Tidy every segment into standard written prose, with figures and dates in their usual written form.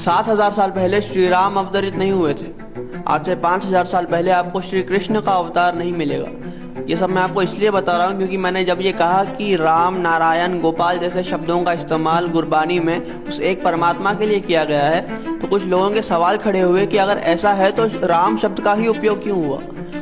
7000 साल पहले श्री राम अवतरित नहीं हुए थे। आज से 5000 साल पहले आपको श्री कृष्ण का अवतार नहीं मिलेगा। ये सब मैं आपको इसलिए बता रहा हूँ क्योंकि मैंने जब ये कहा कि राम, नारायण, गोपाल जैसे शब्दों का इस्तेमाल गुरबानी में उस एक परमात्मा के लिए किया गया है, तो कुछ लोगों के सवाल खड़े हुए कि अगर ऐसा है तो राम शब्द का ही उपयोग क्यों हुआ,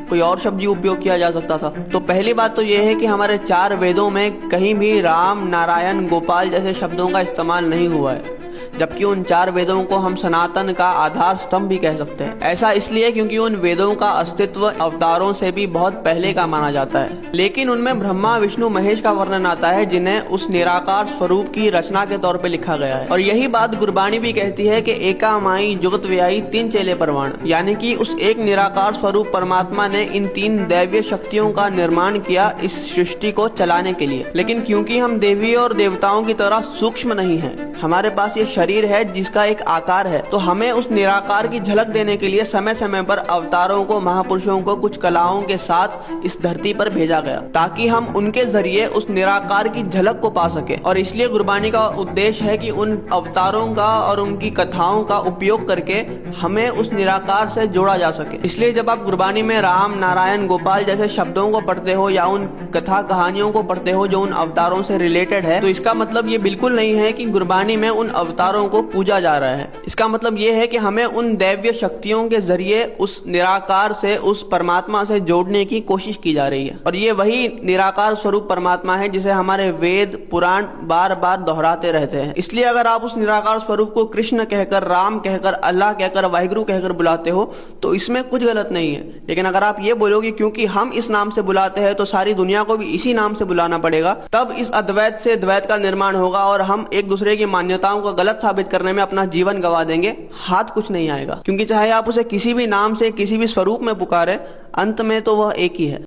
कोई और शब्द ही उपयोग किया जा सकता था। तो पहली बात तो ये है कि हमारे 4 वेदों में कहीं भी राम, नारायण, गोपाल जैसे शब्दों का इस्तेमाल नहीं हुआ है, जबकि उन 4 वेदों को हम सनातन का आधार स्तंभ भी कह सकते हैं। ऐसा इसलिए क्योंकि उन वेदों का अस्तित्व अवतारों से भी बहुत पहले का माना जाता है, लेकिन उनमें ब्रह्मा, विष्णु, महेश का वर्णन आता है जिन्हें उस निराकार स्वरूप की रचना के तौर पे लिखा गया है। और यही बात गुरबानी भी कहती है कि एका माई जुगत व्याई 3 चेले परवान, यानी कि उस एक निराकार स्वरूप परमात्मा ने इन 3 दैवीय शक्तियों का निर्माण किया इस सृष्टि को चलाने के लिए। लेकिन क्योंकि हम देवी और देवताओं की तरह सूक्ष्म नहीं हैं, हमारे पास ये शरीर है जिसका एक आकार है, तो हमें उस निराकार की झलक देने के लिए समय समय पर अवतारों को, महापुरुषों को कुछ कलाओं के साथ इस धरती पर भेजा गया, ताकि हम उनके जरिए उस निराकार की झलक को पा सके। और इसलिए गुरबानी का उद्देश्य है कि उन अवतारों का और उनकी कथाओं का उपयोग करके हमें उस निराकार से जोड़ा जा सके। इसलिए जब आप गुरबानी में राम, नारायण, गोपाल जैसे शब्दों को पढ़ते हो या उन कथा कहानियों को पढ़ते हो जो उन अवतारों से रिलेटेड है, तो इसका मतलब ये बिल्कुल नहीं है कि गुरबानी में उन अवतारों को पूजा जा रहा है। इसका मतलब ये है कि हमें उन दैवीय शक्तियों के जरिए उस निराकार से, उस परमात्मा से जोड़ने की कोशिश की जा रही है। और ये वही निराकार स्वरूप परमात्मा है जिसे हमारे वेद, पुराण बार बार दोहराते रहते हैं। इसलिए अगर आप उस निराकार स्वरूप को कृष्ण कहकर, राम कहकर, अल्लाह कहकर, वाहिगुरु कहकर बुलाते हो तो इसमें कुछ गलत नहीं है। लेकिन अगर आप ये बोलोगे क्योंकि हम इस नाम से बुलाते हैं तो सारी दुनिया को भी इसी नाम से बुलाना पड़ेगा, तब इस अद्वैत से द्वैत का निर्माण होगा और हम एक दूसरे की मान्यताओं को गलत साबित करने में अपना जीवन गवा देंगे। हाथ कुछ नहीं आएगा, क्योंकि चाहे आप उसे किसी भी नाम से, किसी भी स्वरूप में पुकारे, अंत में तो वह एक ही है।